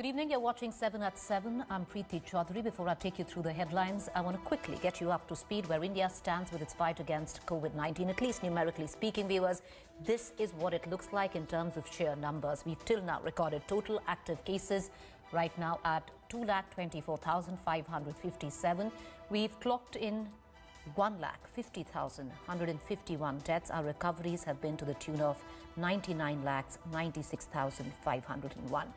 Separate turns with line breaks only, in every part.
Good evening. You're watching 7 at 7. I'm Preeti Chaudhary. Before I take you through the headlines, I want to quickly get you up to speed where India stands with its fight against COVID-19. At least numerically speaking, viewers, this is what it looks like in terms of sheer numbers. We've till now recorded total active cases right now at 2,24,557. We've clocked in 1,50,151 deaths. Our recoveries have been to the tune of 99,96,501.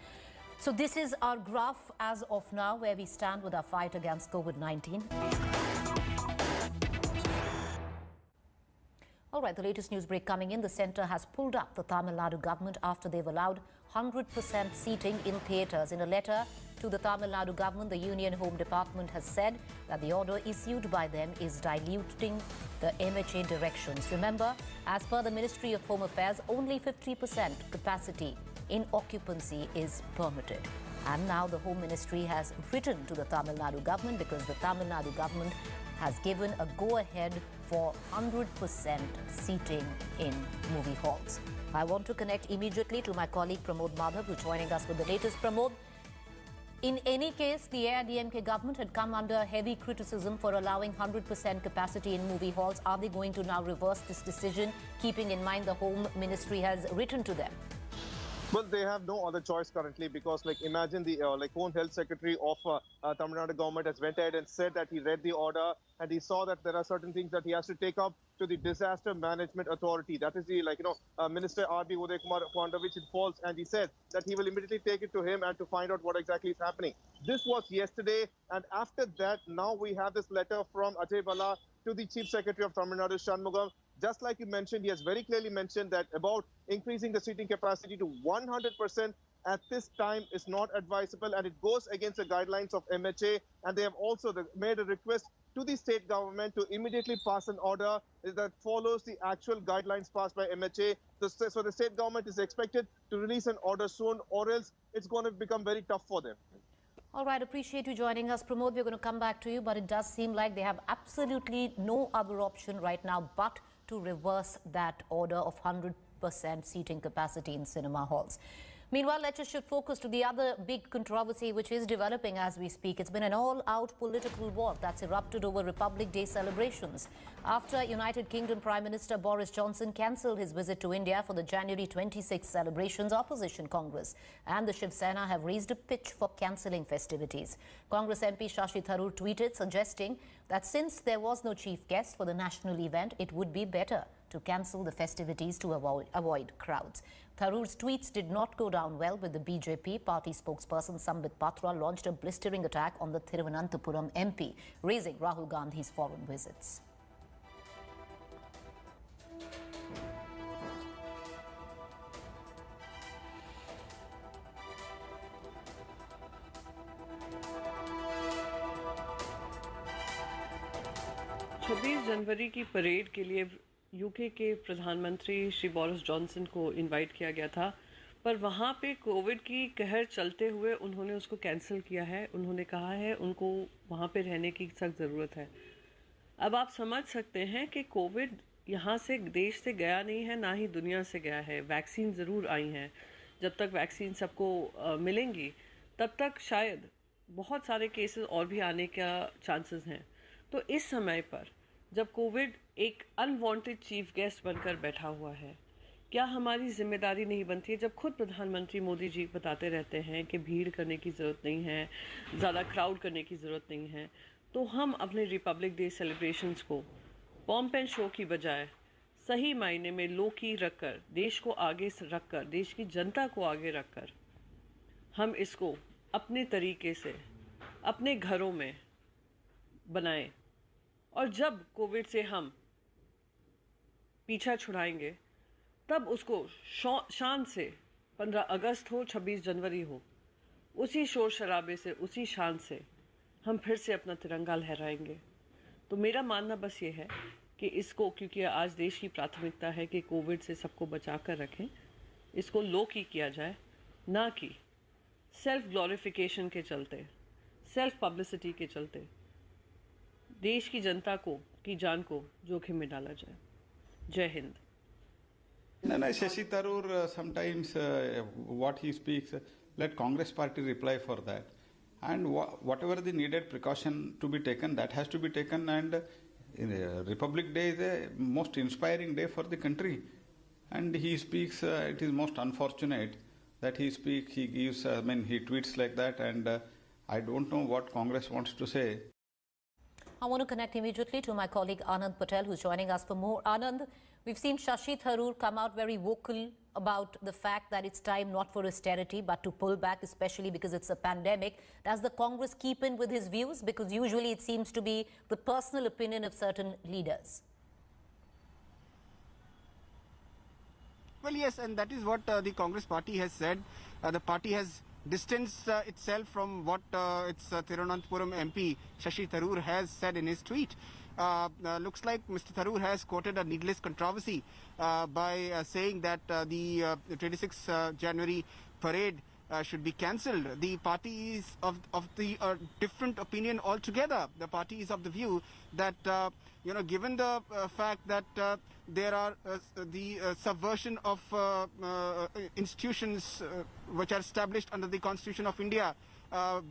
So this is our graph as of now, where we stand with our fight against COVID-19. All right, the latest news break coming in. The centre has pulled up the Tamil Nadu government after they've allowed 100% seating in theatres. In a letter to the Tamil Nadu government, the Union Home Department has said that the order issued by them is diluting the MHA directions. Remember, as per the Ministry of Home Affairs, only 50% capacity in occupancy is permitted. And now the Home Ministry has written to the Tamil Nadu government because the Tamil Nadu government has given a go-ahead for 100% seating in movie halls. I want to connect immediately to my colleague Pramod Madhav, who's joining us with the latest. Pramod, in any case, the AIADMK government had come under heavy criticism for allowing 100% capacity in movie halls. Are they going to now reverse this decision, keeping in mind the Home Ministry has written to them?
Well, they have no other choice currently because, imagine the Home Health Secretary of Tamil Nadu government has went ahead and said that he read the order and he saw that there are certain things that he has to take up to the Disaster Management Authority. That is the, Minister R.B. Uday Kumar, under which it falls, and he said that he will immediately take it to him and to find out what exactly is happening. This was yesterday, and after that, now we have this letter from Ajay Bala to the Chief Secretary of Tamil Nadu, Shanmugam. Just like you mentioned, he has very clearly mentioned that about increasing the seating capacity to 100% at this time is not advisable, and it goes against the guidelines of MHA. And they have also made a request to the state government to immediately pass an order that follows the actual guidelines passed by MHA. So the state government is expected to release an order soon, or else it's going to become very tough for them.
All right, appreciate you joining us, Pramod. We're going to come back to you, but it does seem like they have absolutely no other option right now but to reverse that order of 100% seating capacity in cinema halls. Meanwhile, let's just shift focus to the other big controversy which is developing as we speak. It's been an all-out political war that's erupted over Republic Day celebrations after United Kingdom Prime Minister Boris Johnson cancelled his visit to India for the January 26 celebrations. Opposition Congress and the Shiv Sena have raised a pitch for cancelling festivities. Congress MP Shashi Tharoor tweeted suggesting that since there was no chief guest for the national event, it would be better to cancel the festivities to avoid crowds. Tharoor's tweets did not go down well with the BJP. Party spokesperson Sambit Patra launched a blistering attack on the Thiruvananthapuram MP, raising Rahul Gandhi's foreign visits.
जनवरी की parade के लिए UK के प्रधानमंत्री Shri Boris Johnson को invite किया गया था, पर वहाँ पे कोविड की कहर चलते हुए उन्होंने उसको कैंसिल किया है। उन्होंने कहा है उनको वहाँ पे रहने की सख्त ज़रूरत है। अब आप समझ सकते हैं कि कोविड यहाँ से देश से गया नहीं है, ना ही दुनिया से गया है। वैक्सीन ज़रूर आई हैं, जब तक वैक्सीन सबको मिलेंगी तब तक शायद बहुत सारे केसेस और भी आने का चांसेस हैं। तो इस समय पर जब कोविड एक अनवांटेड चीफ गेस्ट बनकर बैठा हुआ है, क्या हमारी जिम्मेदारी नहीं बनती है? जब खुद प्रधानमंत्री मोदी जी बताते रहते हैं कि भीड़ करने की ज़रूरत नहीं है, ज़्यादा क्राउड करने की ज़रूरत नहीं है, तो हम अपने रिपब्लिक डे सेलिब्रेशंस को पॉम्प एंड शो की बजाय सही मायने में लो की रखकर, देश को आगे रखकर, देश की जनता को आगे रखकर हम इसको अपने तरीके से अपने घरों में बनाएं। और जब कोविड से हम पीछा छुड़ाएंगे तब उसको शान से 15 अगस्त हो, 26 जनवरी हो, उसी शोर शराबे से, उसी शान से हम फिर से अपना तिरंगा लहराएंगे। तो मेरा मानना बस ये है कि इसको, क्योंकि आज देश की प्राथमिकता है कि कोविड से सबको बचा कर रखें, इसको लो की किया जाए, ना कि सेल्फ ग्लोरिफिकेशन के चलते, सेल्फ पब्लिसिटी के चलते देश की जनता को की जान को जोखिम में डाला जाए। जय Hind.
No, Shashi Tharoor, sometimes what he speaks, let Congress party reply for that. And whatever the needed precaution to be taken, that has to be taken. And Republic Day is a most inspiring day for the country. And he speaks, it is most unfortunate that he gives, he tweets like that, and I don't know what Congress wants to say.
I want to connect immediately to my colleague Anand Patel, who's joining us for more. Anand, we've seen Shashi Tharoor come out very vocal about the fact that it's time not for austerity, but to pull back, especially because it's a pandemic. Does the Congress keep in with his views? Because usually it seems to be the personal opinion of certain leaders.
Well, yes, and that is what the Congress party has said. The party has distanced itself from what its Thiruvananthapuram MP Shashi Tharoor has said in his tweet. Looks like Mr. Tharoor has quoted a needless controversy by saying that the 26th January parade should be cancelled. The party is of the different opinion altogether. The party is of the view that, given the fact that there are the subversion of institutions which are established under the Constitution of India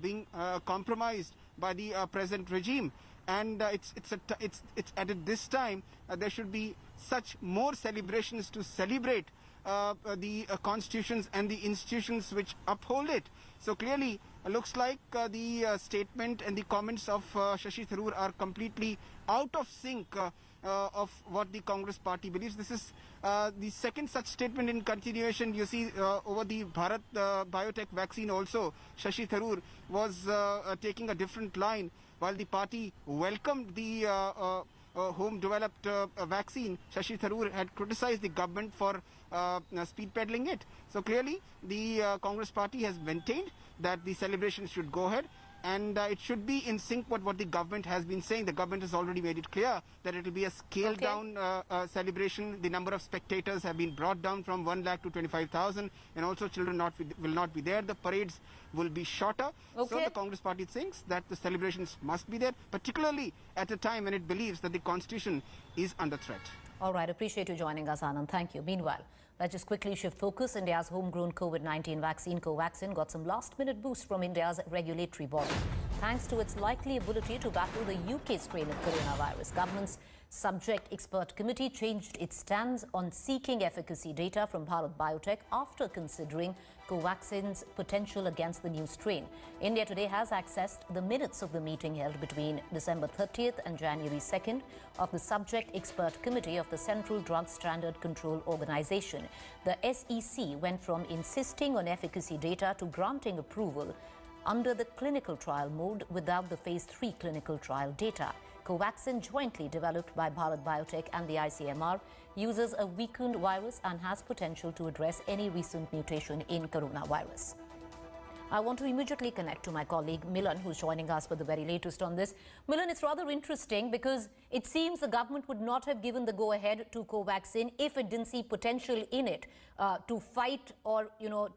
being compromised by the present regime, and it's at this time there should be such more celebrations to celebrate the constitutions and the institutions which uphold it. So clearly looks like the statement and the comments of Shashi Tharoor are completely out of sync of what the Congress party believes. This is the second such statement in continuation. You see, over the Bharat Biotech vaccine also, Shashi Tharoor was taking a different line. While the party welcomed the home-developed vaccine, Shashi Tharoor had criticized the government for speed peddling it. So clearly, the Congress party has maintained that the celebrations should go ahead, and it should be in sync with what the government has been saying. The government has already made it clear that it will be a scaled-down celebration. The number of spectators have been brought down from 1 lakh to 25,000, and also children will not be there. The parades will be shorter.
Okay.
So the Congress party thinks that the celebrations must be there, particularly at a time when it believes that the Constitution is under threat.
All right, appreciate you joining us, Anand. Thank you. Meanwhile, let's just quickly shift focus. India's homegrown COVID-19 vaccine, Covaxin, got some last-minute boost from India's regulatory body. Thanks to its likely ability to battle the UK strain of coronavirus, government's subject expert committee changed its stance on seeking efficacy data from Bharat Biotech after considering Covaxin's potential against the new strain. India today has accessed the minutes of the meeting held between December 30th and January 2nd of the subject expert committee of the Central Drug Standard Control Organization. The SEC went from insisting on efficacy data to granting approval under the clinical trial mode without the phase 3 clinical trial data. Covaxin, jointly developed by Bharat Biotech and the ICMR, uses a weakened virus and has potential to address any recent mutation in coronavirus. I want to immediately connect to my colleague Milan, who's joining us for the very latest on this. Milan, it's rather interesting because it seems the government would not have given the go-ahead to Covaxin if it didn't see potential in it to fight or,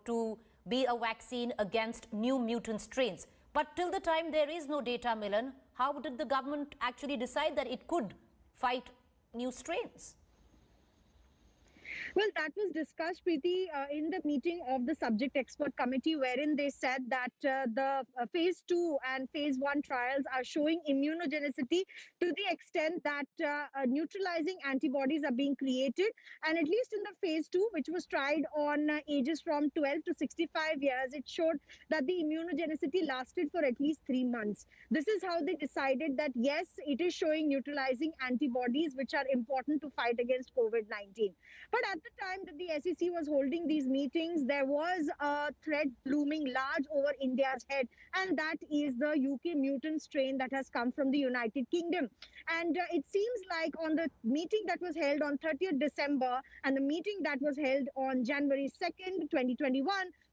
to be a vaccine against new mutant strains. But till the time there is no data, Milan, how did the government actually decide that it could fight new strains?
Well, that was discussed, Preeti, in the meeting of the subject expert committee, wherein they said that the phase 2 and phase 1 trials are showing immunogenicity to the extent that neutralizing antibodies are being created. And at least in the phase 2, which was tried on ages from 12 to 65 years, it showed that the immunogenicity lasted for at least 3 months. This is how they decided that, yes, it is showing neutralizing antibodies, which are important to fight against COVID-19. But at the time that the SEC was holding these meetings, there was a threat looming large over India's head, and that is the UK mutant strain that has come from the United Kingdom. And it seems like on the meeting that was held on 30th December and the meeting that was held on January 2nd, 2021,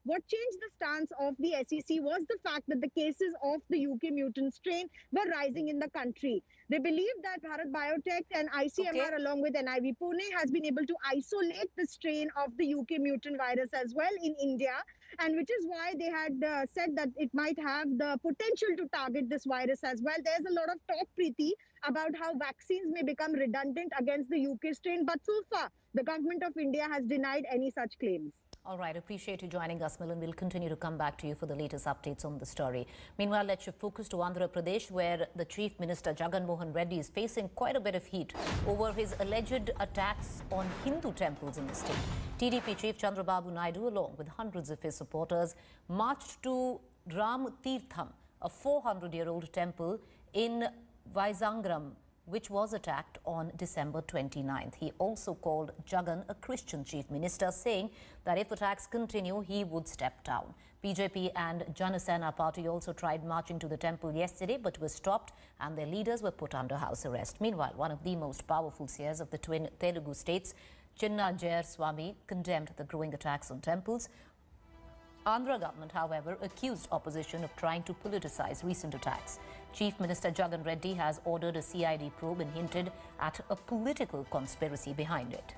what changed the stance of the SEC was the fact that the cases of the UK mutant strain were rising in the country. They believe that Bharat Biotech and ICMR along with NIV Pune has been able to isolate the strain of the UK mutant virus as well in India, and which is why they had said that it might have the potential to target this virus as well. There's a lot of talk, Preeti, about how vaccines may become redundant against the UK strain, but so far the government of India has denied any such claims.
All right, appreciate you joining us, Milan. We'll continue to come back to you for the latest updates on the story. Meanwhile, let's shift focus to Andhra Pradesh, where the Chief Minister Jagan Mohan Reddy is facing quite a bit of heat over his alleged attacks on Hindu temples in the state. TDP Chief Chandrababu Naidu, along with hundreds of his supporters, marched to Ram Tirtham, a 400-year-old temple in Vizangaram, which was attacked on December 29th. He also called Jagan a Christian chief minister, saying that if attacks continue, he would step down. BJP and Janasena party also tried marching to the temple yesterday, but were stopped and their leaders were put under house arrest. Meanwhile, one of the most powerful seers of the twin Telugu states, Chinna Jair Swami, condemned the growing attacks on temples. Andhra government, however, accused opposition of trying to politicize recent attacks. Chief Minister Jagan Reddy has ordered a CID probe and hinted at a political conspiracy behind it.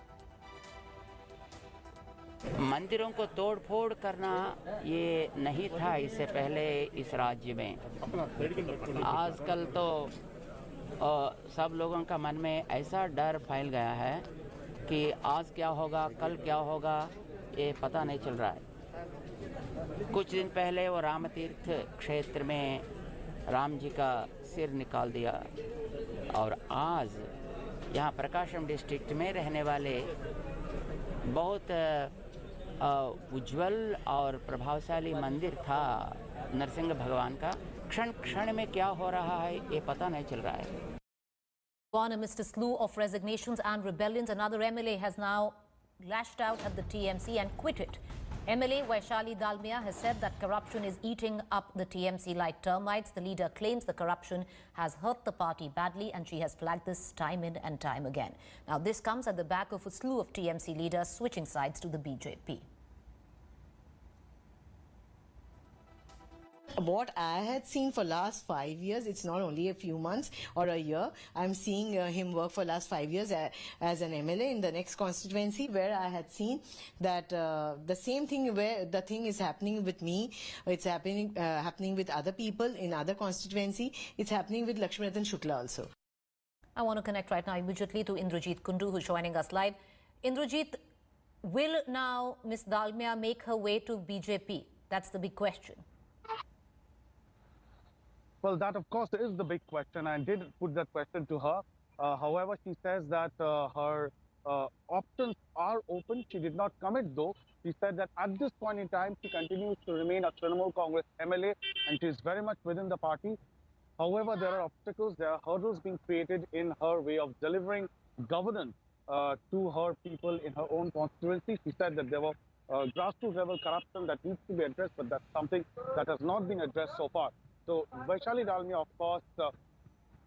मंदिरों को तोड़ फोड़ करना ये नहीं था इससे पहले इस राज्य में। आजकल तो सब लोगों का मन में ऐसा डर फैल गया है कि आज क्या होगा, कल क्या होगा, ये पता नहीं चल रहा है। कुछ दिन पहले वो राम तीर्थ क्षेत्र में राम जी का सिर निकाल दिया और आज यहाँ प्रकाशम डिस्ट्रिक्ट में रहने वाले बहुत उज्जवल और प्रभावशाली मंदिर था नरसिंह भगवान का, क्षण क्षण में क्या हो रहा है ये पता नहीं चल रहा है।
Gone amidst a slew of resignations and rebellions, another MLA has now lashed out at the TMC and quit it. MLA Vaishali Dalmia has said that corruption is eating up the TMC like termites. The leader claims the corruption has hurt the party badly, and she has flagged this time in and time again. Now, this comes at the back of a slew of TMC leaders switching sides to the BJP.
What I had seen for last 5 years, it's not only a few months or a year. I'm seeing him work for last 5 years as an MLA in the next constituency, where I had seen that the same thing where the thing is happening with me, it's happening with other people in other constituency. It's happening with Lakshminarayan Shukla also.
I want to connect right now immediately to Indrajit Kundu, who's joining us live. Indrajit, will now Ms. Dalmia make her way to BJP? That's the big question.
Well, that, of course, is the big question. I did put that question to her. However, she says that her options are open. She did not commit, though. She said that at this point in time, she continues to remain a Trinamool Congress MLA, and she is very much within the party. However, there are obstacles, there are hurdles being created in her way of delivering governance to her people in her own constituency. She said that there were grassroots level corruption that needs to be addressed, but that's something that has not been addressed so far. So Vaishali Dalmia, of course,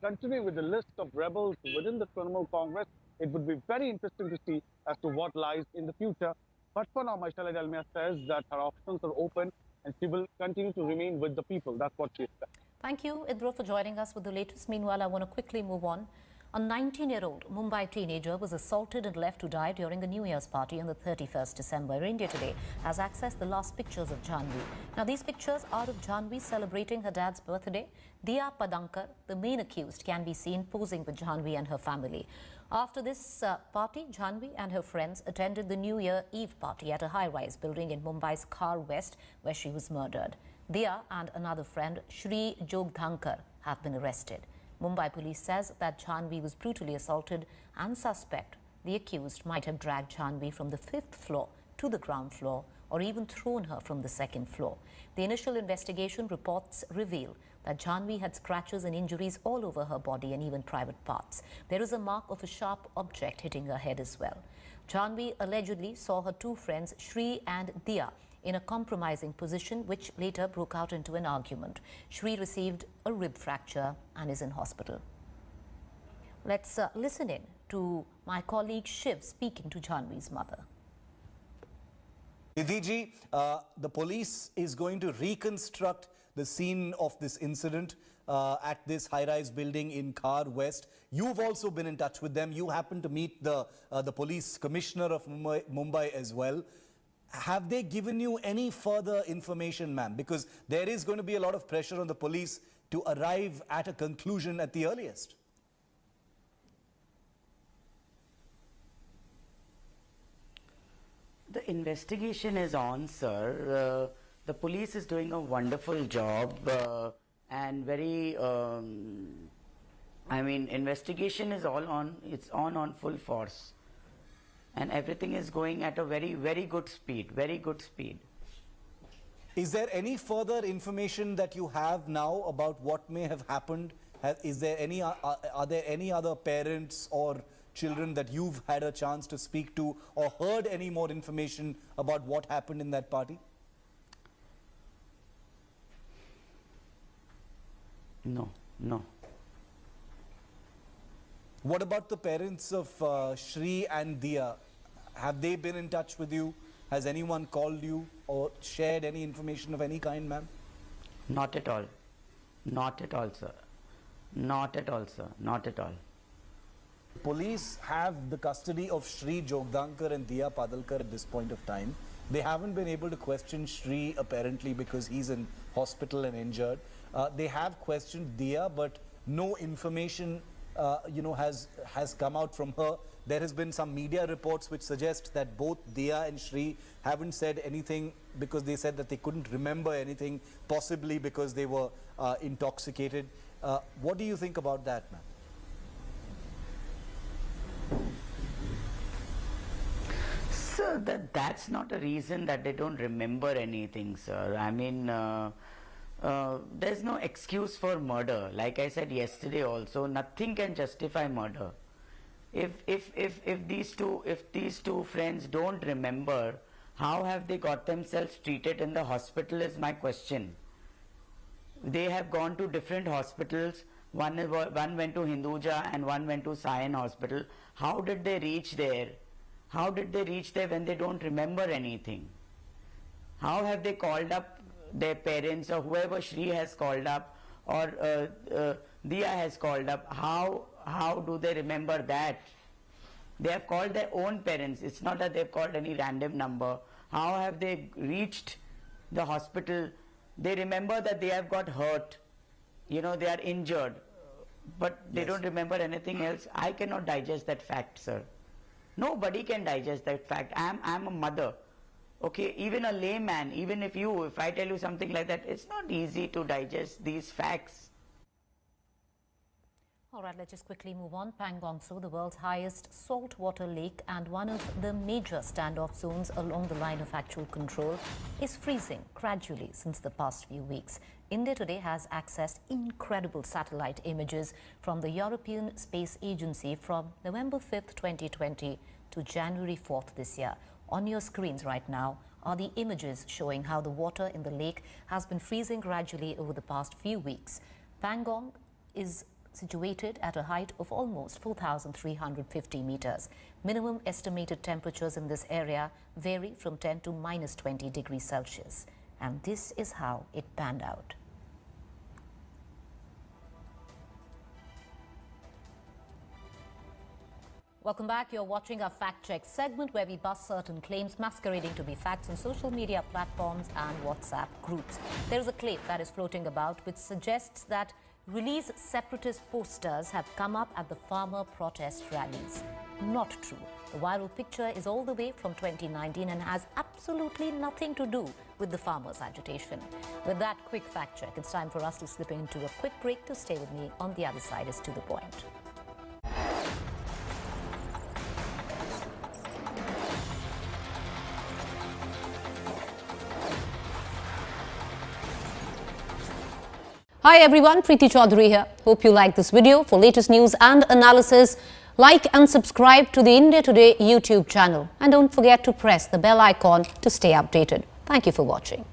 continuing with the list of rebels within the Trinamool Congress, it would be very interesting to see as to what lies in the future. But for now, Vaishali Dalmia says that her options are open and she will continue to remain with the people. That's what she said.
Thank you, Idro, for joining us with the latest. Meanwhile, I want to quickly move on. A 19-year-old Mumbai teenager was assaulted and left to die during a New Year's party on the 31st December. India Today has accessed the last pictures of Janhvi. Now, these pictures are of Janhvi celebrating her dad's birthday. Diya Padankar, the main accused, can be seen posing with Janhvi and her family. After this party, Janhvi and her friends attended the New Year Eve party at a high-rise building in Mumbai's Khar West, where she was murdered. Diya and another friend, Shri Jogdhankar, have been arrested. Mumbai police says that Janhvi was brutally assaulted and suspect the accused might have dragged Janhvi from the 5th floor to the ground floor or even thrown her from the 2nd floor. The initial investigation reports reveal that Janhvi had scratches and injuries all over her body and even private parts. There is a mark of a sharp object hitting her head as well. Janhvi allegedly saw her two friends, Shri and Diya, in a compromising position, which later broke out into an argument. Shri received a rib fracture and is in hospital. Let's listen in to my colleague Shiv speaking to Janhvi's mother.
Nidhi, the police is going to reconstruct the scene of this incident at this high-rise building in Khar West. You've also been in touch with them. You happened to meet the police commissioner of Mumbai as well. Have they given you any further information, ma'am? Because there is going to be a lot of pressure on the police to arrive at a conclusion at the earliest.
The investigation is on, sir. The police is doing a wonderful job and very, I mean, investigation is all on, it's on full force. And everything is going at a very, very good speed, very good speed.
Is there any further information that you have now about what may have happened? Is there any, are there any other parents or children that you've had a chance to speak to or heard any more information about what happened in that party?
No, no.
What about the parents of Shri and Dia? Have they been in touch with you? Has anyone called you or shared any information of any kind, ma'am?
Not at all. Not at all, sir. Not at all, sir. Not at all.
Police have the custody of Shri Jogdankar and Dia Padalkar at this point of time. They haven't been able to question Shri apparently because he's in hospital and injured. They have questioned Dia, but no information has come out from her. There has been some media reports which suggest that both Dia and Shri haven't said anything because they said that they couldn't remember anything, possibly because they were intoxicated. What do you think about that, ma'am?
Sir, that's not a reason that they don't remember anything, sir. I mean, there's no excuse for murder. Like I said yesterday also, nothing can justify murder. If these two friends don't remember, how have they got themselves treated in the hospital is my question. They have gone to different hospitals. One went to Hinduja and one went to Sion Hospital. How did they reach there? How did they reach there when they don't remember anything? How have they called up their parents or whoever Shri has called up or Dia has called up? How do they remember that? They have called their own parents. It's not that they've called any random number. How have they reached the hospital? They remember that they have got hurt. You know, they are injured. But they don't remember anything else. I cannot digest that fact, sir. Nobody can digest that fact. I'm a mother. Okay, even a layman, even if I tell you something like that, it's not easy to digest these facts.
All right, let's just quickly move on. Pangong Tso, the world's highest saltwater lake and one of the major standoff zones along the line of actual control, is freezing gradually since the past few weeks. India today has accessed incredible satellite images from the European Space Agency from November 5th, 2020 to January 4th this year. On your screens right now are the images showing how the water in the lake has been freezing gradually over the past few weeks. Pangong is situated at a height of almost 4,350 meters. Minimum estimated temperatures in this area vary from 10 to minus 20 degrees Celsius. And this is how it panned out. Welcome back. You're watching our Fact Check segment where we bust certain claims masquerading to be facts on social media platforms and WhatsApp groups. There is a claim that is floating about which suggests that release separatist posters have come up at the farmer protest rallies. Not true. The viral picture is all the way from 2019 and has absolutely nothing to do with the farmers' agitation. With that quick fact check, it's time for us to slip into a quick break. To stay with me on the other side is To The Point. Hi everyone, Preeti Chaudhary here. Hope you like this video. For latest news and analysis, like and subscribe to the India Today YouTube channel. And don't forget to press the bell icon to stay updated. Thank you for watching.